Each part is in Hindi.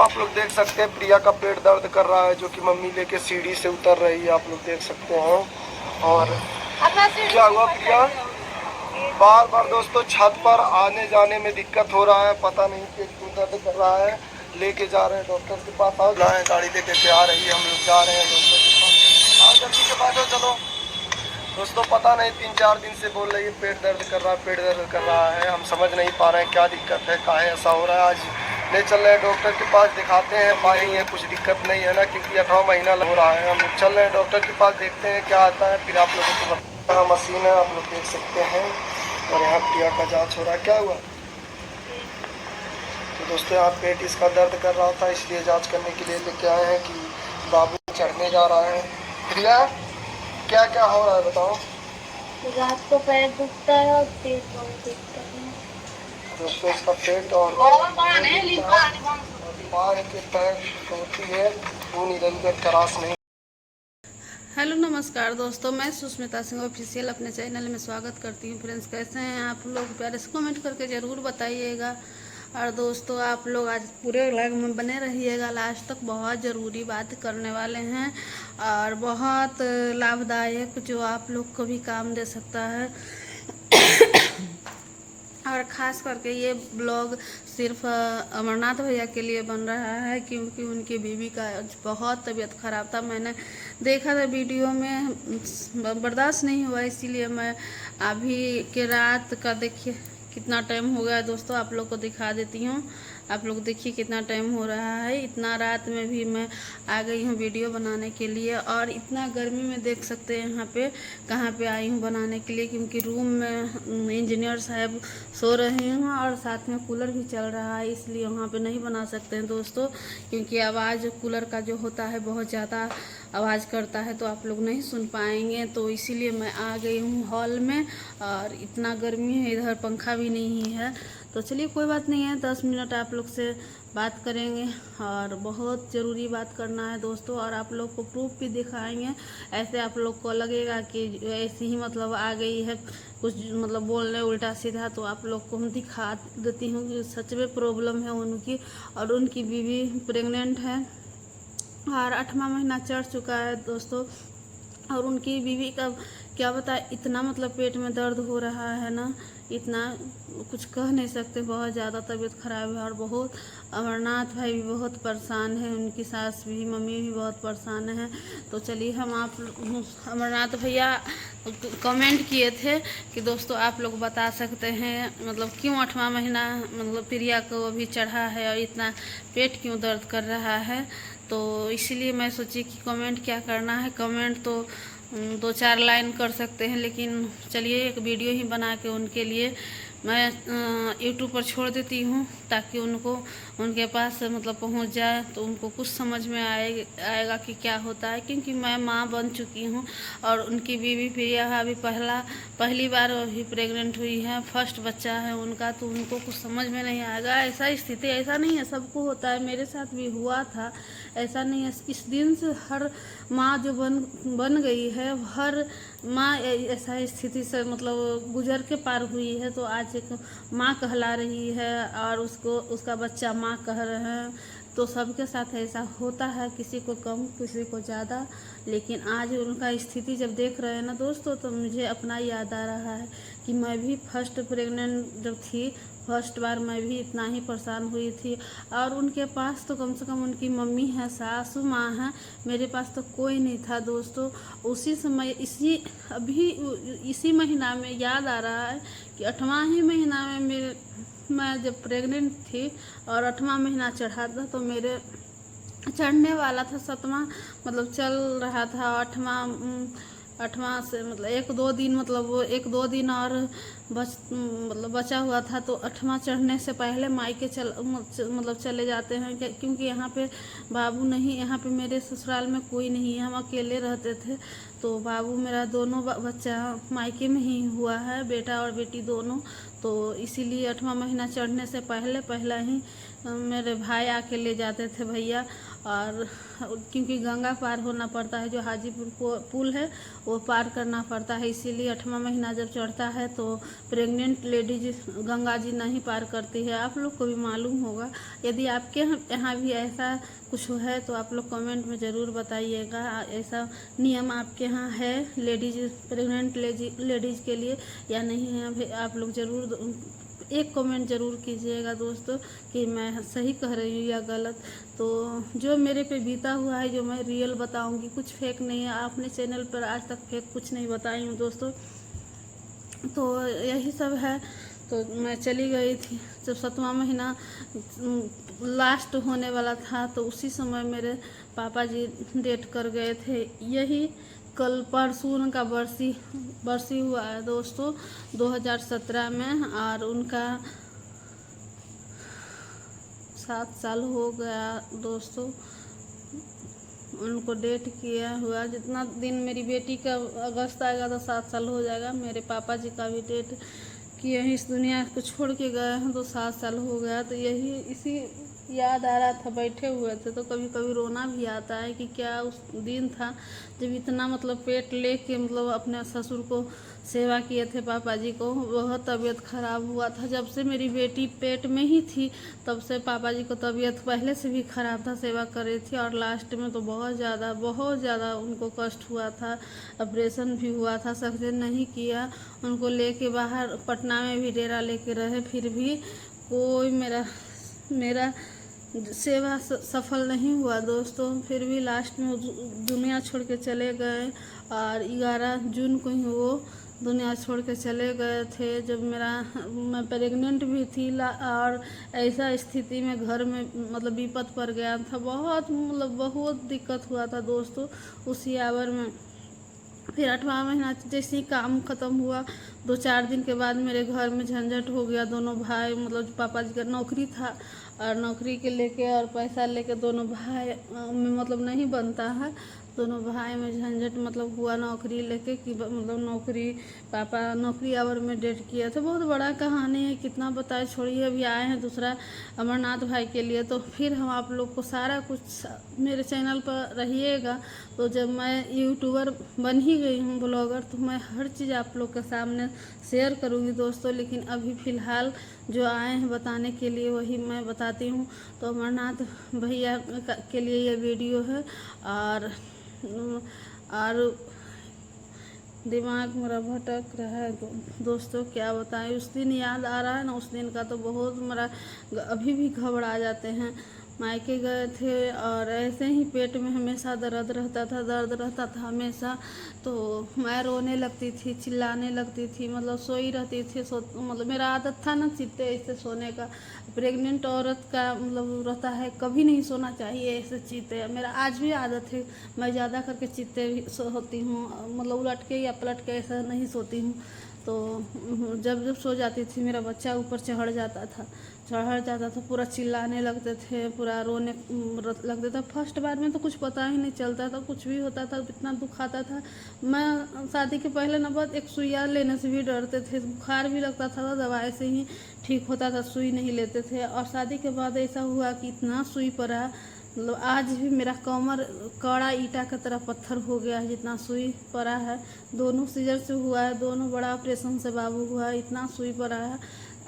आप लोग देख सकते हैं प्रिया का पेट दर्द कर रहा है, जो कि मम्मी लेके सीढ़ी से उतर रही है, आप लोग देख सकते हैं। और क्या हुआ प्रिया? बार बार दोस्तों छत पर आने जाने में दिक्कत हो रहा है, पता नहीं पेट क्यों दर्द कर रहा है। लेके जा रहे हैं डॉक्टर के पास। आओ जाए, गाड़ी लेके के आ रही है, हम लोग जा रहे हैं डॉक्टर के पास। आओ जल्दी से बात हो, चलो। दोस्तों पता नहीं 3-4 दिन से बोल रही है पेट दर्द कर रहा है, पेट दर्द कर रहा है। हम समझ नहीं पा रहे हैं क्या दिक्कत है, काहे ऐसा हो रहा है। आज ले चल रहे हैं डॉक्टर के पास, दिखाते हैं, पाएंगे कुछ दिक्कत नहीं है ना, क्योंकि 8वां महीना हो रहा है। हम लोग चल रहे हैं डॉक्टर के पास, देखते हैं क्या आता है, फिर आप लोगों को बताते हैं। मशीन है, आप लोग देख सकते हैं। और यहाँ प्रिया का जाँच हो रहा है। क्या हुआ? तो दोस्तों यहाँ पेट इसका दर्द कर रहा था, इसलिए जाँच करने के लिए लेके आए हैं कि बाबू चढ़ने जा रहा है। प्रिया क्या क्या हो रहा है बताओ? रात को पैर दुखता है और पेट बहुत दुखता है। दोस्तों इसका पेट और बाहर के पैर होती है, खून इधर उधर त्रास नहीं। हेलो नमस्कार दोस्तों, मैं सुष्मिता सिंह ऑफिशियल अपने चैनल में स्वागत करती हूँ। फ्रेंड्स कैसे हैं आप लोग? प्यारे से कमेंट करके ज़रूर बताइएगा। और दोस्तों आप लोग आज पूरे लाइव में बने रहिएगा लास्ट तक, बहुत ज़रूरी बात करने वाले हैं और बहुत लाभदायक, जो आप लोग को भी काम दे सकता है। और ख़ास करके ये ब्लॉग सिर्फ अमरनाथ भैया के लिए बन रहा है, क्योंकि उनकी बीवी का बहुत तबीयत ख़राब था। मैंने देखा था वीडियो में, बर्दाश्त नहीं हुआ, इसीलिए मैं अभी के रात का देखिए कितना टाइम हो गया है दोस्तों, आप लोग को दिखा देती हूँ। आप लोग देखिए कितना टाइम हो रहा है। इतना रात में भी मैं आ गई हूँ वीडियो बनाने के लिए, और इतना गर्मी में देख सकते हैं यहाँ पे कहाँ पे आई हूँ बनाने के लिए, क्योंकि रूम में इंजीनियर साहब सो रहे हैं और साथ में कूलर भी चल रहा है, इसलिए वहाँ पे नहीं बना सकते हैं दोस्तों, क्योंकि आवाज़ कूलर का जो होता है बहुत ज़्यादा आवाज़ करता है, तो आप लोग नहीं सुन पाएंगे। तो इसीलिए मैं आ गई हूँ हॉल में, और इतना गर्मी है, इधर पंखा भी नहीं है। तो चलिए कोई बात नहीं है, 10 मिनट आप लोग से बात करेंगे, और बहुत ज़रूरी बात करना है दोस्तों, और आप लोग को प्रूफ भी दिखाएंगे। ऐसे आप लोग को लगेगा कि ऐसे ही मतलब आ गई है कुछ मतलब बोलने उल्टा सीधा, तो आप लोग को हम दिखा देती हूँ कि सच में प्रॉब्लम है उनकी। और उनकी बीवी प्रेग्नेंट है और 8वां महीना चढ़ चुका है दोस्तों। और उनकी बीवी का क्या बता, इतना मतलब पेट में दर्द हो रहा है ना, इतना कुछ कह नहीं सकते, बहुत ज़्यादा तबीयत ख़राब है। और बहुत अमरनाथ भाई भी बहुत परेशान है, उनकी सास भी, मम्मी भी बहुत परेशान है। तो चलिए हम आप अमरनाथ भैया कमेंट किए थे कि दोस्तों आप लोग बता सकते हैं मतलब क्यों 8वां महीना मतलब प्रिया को अभी चढ़ा है और इतना पेट क्यों दर्द कर रहा है। तो इसीलिए मैं सोची कि कमेंट क्या करना है, कमेंट तो 2-4 लाइन कर सकते हैं, लेकिन चलिए एक वीडियो ही बना के उनके लिए मैं यूट्यूब पर छोड़ देती हूँ, ताकि उनको उनके पास मतलब पहुँच जाए, तो उनको कुछ समझ में आएगा कि क्या होता है। क्योंकि मैं माँ बन चुकी हूँ, और उनकी बीवी प्रिया अभी पहली बार अभी प्रेग्नेंट हुई है, फर्स्ट बच्चा है उनका, तो उनको कुछ समझ में नहीं आएगा। ऐसा स्थिति ऐसा नहीं है, सबको होता है, मेरे साथ भी हुआ था, ऐसा नहीं है। इस दिन से हर माँ जो बन गई है, हर माँ ऐसा स्थिति से मतलब गुजर के पार हुई है, तो आज एक माँ कहला रही है, और उसका बच्चा माँ कह रहे हैं। तो सबके साथ ऐसा होता है, किसी को कम किसी को ज़्यादा। लेकिन आज उनका स्थिति जब देख रहे हैं ना दोस्तों, तो मुझे अपना याद आ रहा है कि मैं भी फर्स्ट प्रेग्नेंट जब थी, फर्स्ट बार मैं भी इतना ही परेशान हुई थी। और उनके पास तो कम से कम उनकी मम्मी है, सासू माँ है, मेरे पास तो कोई नहीं था दोस्तों। उसी समय इसी महीना में याद आ रहा है कि 8वां ही महीना में मैं जब प्रेग्नेंट थी और 8वां महीना चढ़ा था, तो मेरे चढ़ने वाला था 7वां, मतलब चल रहा था 8वां से मतलब 1-2 दिन, मतलब वो 1-2 दिन और बचा हुआ था। तो 8वां चढ़ने से पहले मायके मतलब चले जाते हैं, क्योंकि यहाँ पे बाबू नहीं, यहाँ पे मेरे ससुराल में कोई नहीं है, हम अकेले रहते थे। तो बाबू मेरा दोनों बच्चा मायके में ही हुआ है, बेटा और बेटी दोनों। तो इसीलिए 8वां महीना चढ़ने से पहले ही मेरे भाई आके ले जाते थे भैया। और क्योंकि गंगा पार होना पड़ता है, जो हाजीपुर पुल है वो पार करना पड़ता है, इसीलिए 8वां महीना जब चढ़ता है तो प्रेग्नेंट लेडीज गंगा जी नहीं पार करती है। आप लोग को भी मालूम होगा। यदि आपके यहाँ भी ऐसा कुछ है तो आप लोग कमेंट में ज़रूर बताइएगा। ऐसा नियम आपके यहाँ है लेडीज प्रेग्नेंट लेडीज़ के लिए या नहीं है, आप लोग ज़रूर एक कमेंट ज़रूर कीजिएगा दोस्तों कि मैं सही कह रही हूँ या गलत। तो जो मेरे पे बीता हुआ है, जो मैं रियल बताऊँगी, कुछ फेक नहीं है। आपने चैनल पर आज तक फेक कुछ नहीं बताई हूँ दोस्तों। तो यही सब है। तो मैं चली गई थी जब 7वां महीना लास्ट होने वाला था, तो उसी समय मेरे पापा जी डेट कर गए थे। यही कल परसों उनका बरसी हुआ है दोस्तों 2017 में, और उनका 7 साल हो गया दोस्तों उनको डेट किया हुआ। जितना दिन मेरी बेटी का अगस्त आएगा तो 7 साल हो जाएगा। मेरे पापा जी का भी डेट किए हैं, इस दुनिया को छोड़ के गए हैं तो 7 साल हो गया। तो यही इसी याद आ रहा था, बैठे हुए थे तो कभी कभी रोना भी आता है कि क्या उस दिन था जब इतना मतलब पेट लेके मतलब अपने ससुर को सेवा किए थे पापा जी को। बहुत तबीयत ख़राब हुआ था जब से मेरी बेटी पेट में ही थी, तब से पापा जी को तबीयत पहले से भी ख़राब था, सेवा कर रही थी। और लास्ट में तो बहुत ज़्यादा उनको कष्ट हुआ था, ऑपरेशन भी हुआ था, सक्सेस नहीं किया। उनको लेके बाहर पटना में भी डेरा लेके रहे, फिर भी कोई मेरा सेवा सफल नहीं हुआ दोस्तों। फिर भी लास्ट में दुनिया छोड़ के चले गए, और 11 जून को ही वो दुनिया छोड़ के चले गए थे जब मैं प्रेग्नेंट भी थी। और ऐसा स्थिति में घर में मतलब विपत पड़ गया था, बहुत दिक्कत हुआ था दोस्तों उसी आवर में। फिर 8वां महीना जैसे ही काम ख़त्म हुआ, 2-4 दिन के बाद मेरे घर में झंझट हो गया। दोनों भाई मतलब पापा जी का नौकरी था, और नौकरी के लेके और पैसा लेके दोनों भाई में मतलब नहीं बनता है। दोनों भाई में झंझट मतलब हुआ नौकरी लेके कि मतलब पापा नौकरी आवर में डेट किया था। बहुत बड़ा कहानी है, कितना बताए, छोड़िए। अभी आए हैं दूसरा अमरनाथ भाई के लिए, तो फिर हम आप लोग को सारा कुछ मेरे चैनल पर रहिएगा। तो जब मैं यूट्यूबर बन ही गई हूँ, ब्लॉगर, तो मैं हर चीज़ आप लोग के सामने शेयर करूँगी दोस्तों। लेकिन अभी फ़िलहाल जो आए हैं बताने के लिए वही मैं बताती हूँ। तो अमरनाथ भैया के लिए ये वीडियो है। और दिमाग मेरा भटक रहा है दोस्तों, क्या बताएं। उस दिन याद आ रहा है ना, उस दिन का तो बहुत मेरा अभी भी घबरा जाते हैं। मायके गए थे और ऐसे ही पेट में हमेशा दर्द रहता था हमेशा। तो मैं रोने लगती थी, चिल्लाने लगती थी, मतलब सोई रहती थी। मतलब मेरा आदत था ना चित्ते ऐसे सोने का। प्रेग्नेंट औरत का मतलब रहता है कभी नहीं सोना चाहिए ऐसे चित्ते। मेरा आज भी आदत है, मैं ज़्यादा करके चित्ते होती हूँ, मतलब उलट के या पलट के ऐसा नहीं सोती हूँ। तो जब सो जाती थी मेरा बच्चा ऊपर चढ़ जाता था, पूरा चिल्लाने लगते थे, पूरा रोने लगते था। फर्स्ट बार में तो कुछ पता ही नहीं चलता था, कुछ भी होता था, इतना दुख आता था। मैं शादी के पहले ना बहुत एक सुइया लेने से भी डरते थे, बुखार भी लगता था, दवाई से ही ठीक होता था, सुई नहीं लेते थे। और शादी के बाद ऐसा हुआ कि इतना सुई पड़ा, मतलब आज भी मेरा कमर कड़ा ईटा की तरह पत्थर हो गया है, जितना सुई पड़ा है। दोनों सीजर से हुआ है, दोनों बड़ा ऑपरेशन से बाबू हुआ है, इतना सुई पड़ा है।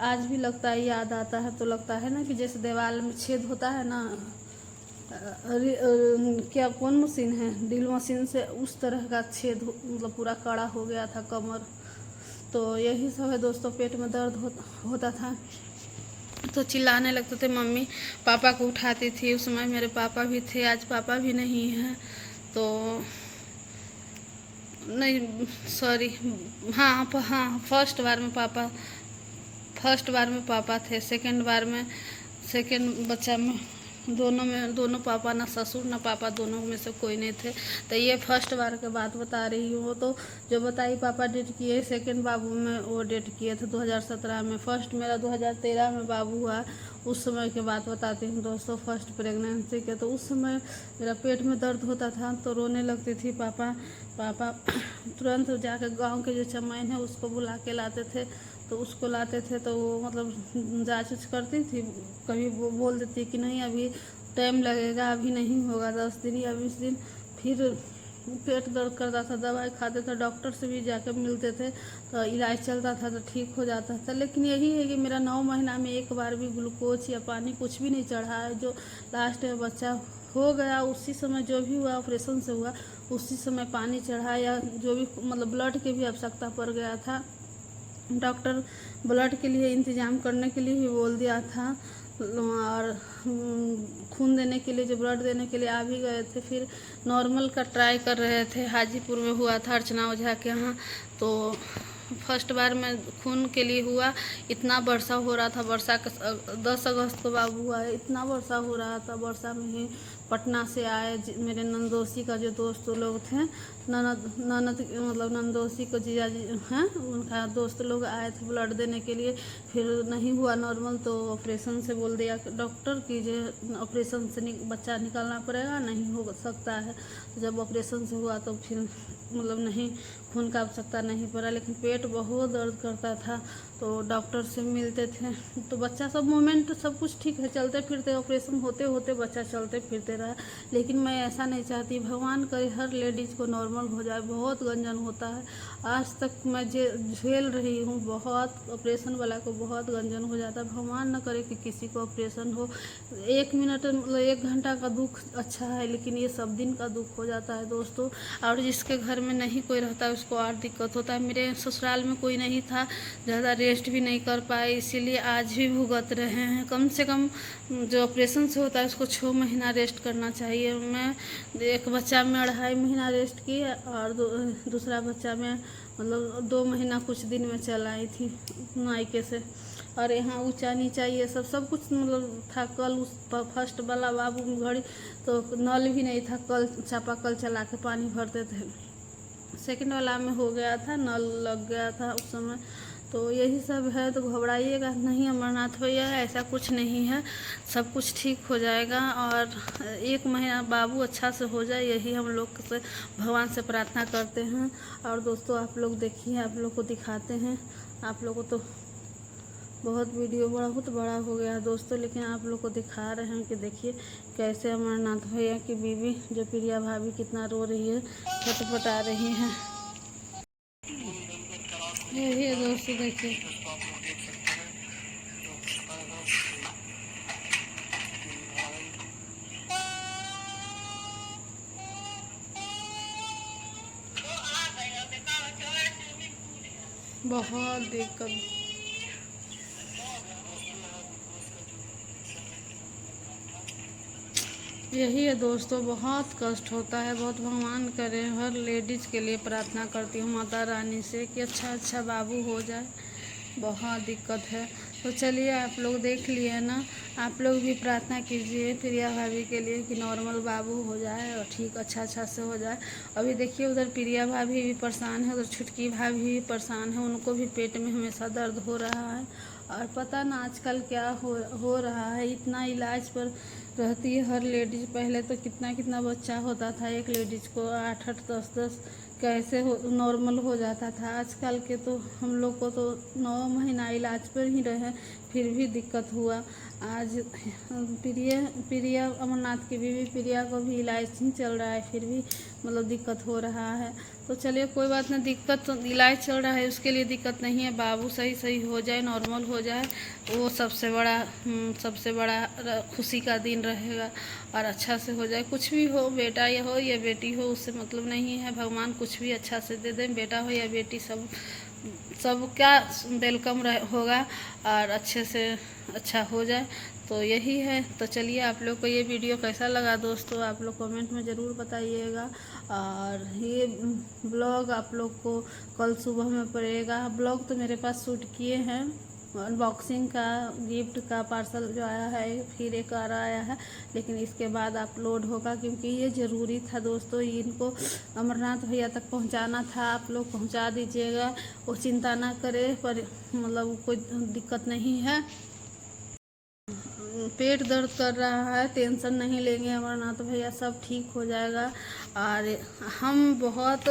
आज भी लगता है, याद आता है तो लगता है ना कि जैसे दीवार में छेद होता है ना, क्या कौन मशीन है, ड्रिल मशीन से, उस तरह का छेद मतलब पूरा कड़ा हो गया था कमर। तो यही सब है दोस्तों, पेट में दर्द होता था तो चिल्लाने लगते थे। मम्मी पापा को उठाती थी, उस समय मेरे पापा भी थे, आज पापा भी नहीं हैं। तो नहीं सॉरी, हाँ फर्स्ट बार में पापा थे, सेकंड बच्चा में दोनों पापा, ना ससुर ना पापा, दोनों में से कोई नहीं थे। तो ये फर्स्ट बार के बात बता रही हूँ। तो जो बताई पापा डेट किए, सेकंड बाबू में वो डेट किए थे 2017 में, फर्स्ट मेरा 2013 में बाबू हुआ। उस समय की बात बताती हूँ दोस्तों, फर्स्ट प्रेगनेंसी के। तो उस समय मेरा पेट में दर्द होता था तो रोने लगती थी। पापा तुरंत जाकर गाँव के जो चमाइन है उसको बुला के लाते थे, तो उसको लाते थे तो वो मतलब जाँच करती थी। कभी वो बोल देती कि नहीं अभी टाइम लगेगा, अभी नहीं होगा 10 दिन या 20 दिन। फिर पेट दर्द करता था, दवाई खाते थे, डॉक्टर से भी जाकर मिलते थे तो इलाज चलता था तो ठीक हो जाता था। लेकिन यही है कि मेरा 9 महीना में एक बार भी ग्लूकोज या पानी कुछ भी नहीं चढ़ा है। जो लास्ट में बच्चा हो गया उसी समय जो भी हुआ ऑपरेशन से हुआ उसी समय पानी चढ़ा, या जो भी मतलब ब्लड की भी आवश्यकता पड़ गया था, डॉक्टर ब्लड के लिए इंतज़ाम करने के लिए भी बोल दिया था, और खून देने के लिए, जो ब्लड देने के लिए आ भी गए थे। फिर नॉर्मल का ट्राई कर रहे थे, हाजीपुर में हुआ था अर्चना ओझा के यहाँ। तो फर्स्ट बार में खून के लिए हुआ, इतना वर्षा हो रहा था, वर्षा का 10 अगस्त को बाबू हुआ है, इतना वर्षा हो रहा था। वर्षा में ही पटना से आए मेरे नंदोसी का जो दोस्त लोग थे, ननद मतलब नंदोसी को जीजा जी हैं, उनका दोस्त लोग आए थे ब्लड देने के लिए। फिर नहीं हुआ नॉर्मल तो ऑपरेशन से बोल दिया डॉक्टर कि जो ऑपरेशन से बच्चा निकालना पड़ेगा, नहीं हो सकता है। जब ऑपरेशन से हुआ तो फिर मतलब नहीं, खून का आवश्यकता नहीं पड़ा। लेकिन पेट बहुत दर्द करता था तो डॉक्टर से मिलते थे तो बच्चा सब मोमेंट सब कुछ ठीक है, चलते फिरते, ऑपरेशन होते होते बच्चा चलते फिरते रहा। लेकिन मैं ऐसा नहीं चाहती, भगवान करे हर लेडीज़ को नॉर्मल हो जाए। बहुत गंजन होता है, आज तक मैं झेल रही हूँ, बहुत ऑपरेशन वाला को बहुत गंजन हो जाता है। भगवान न करे कि किसी को ऑपरेशन हो। 1 मिनट मतलब 1 घंटा का दुख अच्छा है, लेकिन ये सब दिन का दुख हो जाता है दोस्तों। और जिसके घर में नहीं कोई रहता है उसको और दिक्कत होता है। मेरे ससुराल में कोई नहीं था, ज़्यादा रेस्ट भी नहीं कर पाए, इसीलिए आज भी भुगत रहे हैं। कम से कम जो ऑपरेशन से होता है उसको 6 महीना रेस्ट करना चाहिए। मैं एक बच्चा में 2.5 महीना रेस्ट की और दूसरा बच्चा में मतलब 2 महीना कुछ दिन में चल आई थी मायके से। और यहाँ ऊंचा नीचा ये सब कुछ मतलब था। कल उस फर्स्ट वाला बाबू घड़ी तो नल भी नहीं था, कल चापाकल चला के पानी भरते थे। सेकंड वाला में हो गया था, नल लग गया था उस समय। तो यही सब है, तो घबराइएगा नहीं अमरनाथ भैया, ऐसा कुछ नहीं है, सब कुछ ठीक हो जाएगा। और 1 महीना बाबू अच्छा से हो जाए, यही हम लोग से भगवान से प्रार्थना करते हैं। और दोस्तों आप लोग देखिए, आप लोग को दिखाते हैं। आप लोग को तो बहुत वीडियो बहुत बड़ा हो गया दोस्तों, लेकिन आप लोग को दिखा रहे हैं कि देखिए कैसे अमरनाथ भैया की बीवी जो प्रिया भाभी कितना रो रही है, छटपटा रही हैं। यही है दोस्तों, देखिए बहुत दिक्कत। यही है दोस्तों, बहुत कष्ट होता है। बहुत भगवान करे हर लेडीज़ के लिए प्रार्थना करती हूँ माता रानी से कि अच्छा बाबू हो जाए, बहुत दिक्कत है। तो चलिए आप लोग देख लिए ना, आप लोग भी प्रार्थना कीजिए प्रिया भाभी के लिए कि नॉर्मल बाबू हो जाए और ठीक अच्छा से हो जाए। अभी देखिए उधर प्रिया भाभी भी परेशान है, उधर छुटकी भाभी भी परेशान है, उनको भी पेट में हमेशा दर्द हो रहा है। और पता ना आजकल क्या हो रहा है, इतना इलाज पर रहती है हर लेडीज़। पहले तो कितना बच्चा होता था एक लेडीज़ को, 8 10 कैसे नॉर्मल हो जाता था। आजकल के तो हम लोग को तो 9 महीना इलाज पर ही रहे, फिर भी दिक्कत हुआ। आज प्रिया अमरनाथ की बीवी प्रिया को भी इलाज नहीं चल रहा है, फिर भी मतलब दिक्कत हो रहा है। तो चलिए कोई बात नहीं, दिक्कत इलाज चल रहा है उसके लिए दिक्कत नहीं है। बाबू सही हो जाए, नॉर्मल हो जाए, वो सबसे बड़ा खुशी का दिन रहेगा। और अच्छा से हो जाए, कुछ भी हो, बेटा हो या बेटी हो उससे मतलब नहीं है, भगवान कुछ भी अच्छा से दे दें, बेटा हो या बेटी सब क्या वेलकम होगा और अच्छे से अच्छा हो जाए। तो यही है। तो चलिए आप लोग को ये वीडियो कैसा लगा दोस्तों, आप लोग कमेंट में ज़रूर बताइएगा। और ये ब्लॉग आप लोग को कल सुबह में पड़ेगा। ब्लॉग तो मेरे पास शूट किए हैं, अनबॉक्सिंग का, गिफ्ट का पार्सल जो आया है, फिर एक और आया है, लेकिन इसके बाद अपलोड होगा क्योंकि ये ज़रूरी था दोस्तों। इनको अमरनाथ भैया तक पहुंचाना था, आप लोग पहुंचा दीजिएगा, वो चिंता ना करे, पर मतलब कोई दिक्कत नहीं है। पेट दर्द कर रहा है, टेंशन नहीं लेंगे अमरनाथ भैया, सब ठीक हो जाएगा। और हम बहुत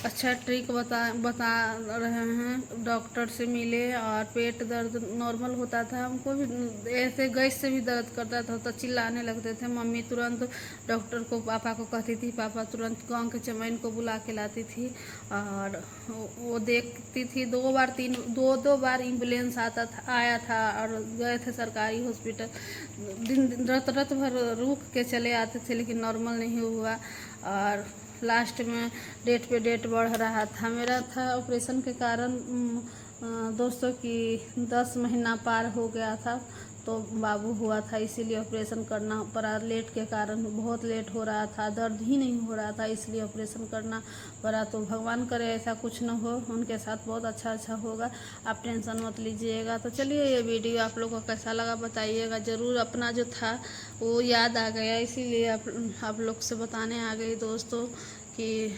अच्छा ट्रिक बता रहे हैं। डॉक्टर से मिले और पेट दर्द नॉर्मल होता था, हमको भी ऐसे गैस से भी दर्द करता था तो चिल्लाने लगते थे। मम्मी तुरंत डॉक्टर को, पापा को कहती थी, पापा तुरंत गांव के चमैन को बुला के लाती थी और वो देखती थी। दो बार एम्बुलेंस आया था और गए थे सरकारी हॉस्पिटल। दिन रात भर रुक के चले आते थे लेकिन नॉर्मल नहीं हुआ और लास्ट में डेट पे डेट बढ़ रहा था। मेरा था ऑपरेशन के कारण दोस्तों की 10 महीना पार हो गया था तो बाबू हुआ था, इसीलिए ऑपरेशन करना पड़ा। लेट के कारण बहुत लेट हो रहा था, दर्द ही नहीं हो रहा था, इसलिए ऑपरेशन करना पड़ा। तो भगवान करे ऐसा कुछ न हो, उनके साथ बहुत अच्छा होगा, आप टेंशन मत लीजिएगा। तो चलिए ये वीडियो आप लोगों को कैसा लगा बताइएगा ज़रूर। अपना जो था वो याद आ गया, इसीलिए आप लोग से बताने आ गई दोस्तों कि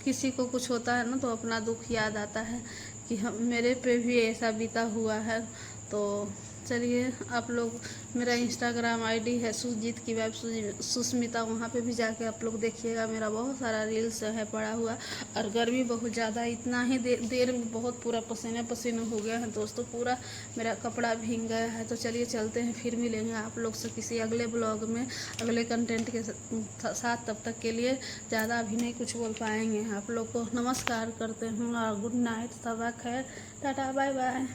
किसी को कुछ होता है ना तो अपना दुख याद आता है कि हम मेरे पे भी ऐसा बीता हुआ है। तो चलिए आप लोग, मेरा इंस्टाग्राम आईडी है सुजीत की वाइफ सुस्मिता, वहाँ पे भी जाके आप लोग देखिएगा। मेरा बहुत सारा रील्स है पड़ा हुआ। और गर्मी बहुत ज़्यादा, इतना ही देर में बहुत पूरा पसीने हो गया है दोस्तों, पूरा मेरा कपड़ा भीग गया है। तो चलिए चलते हैं, फिर मिलेंगे आप लोग से किसी अगले ब्लॉग में अगले कंटेंट के साथ। तब तक के लिए ज़्यादा अभी नहीं कुछ बोल पाएंगे। आप लोग को नमस्कार करते हैं और गुड नाइट, सबा खैर, टाटा बाय बाय।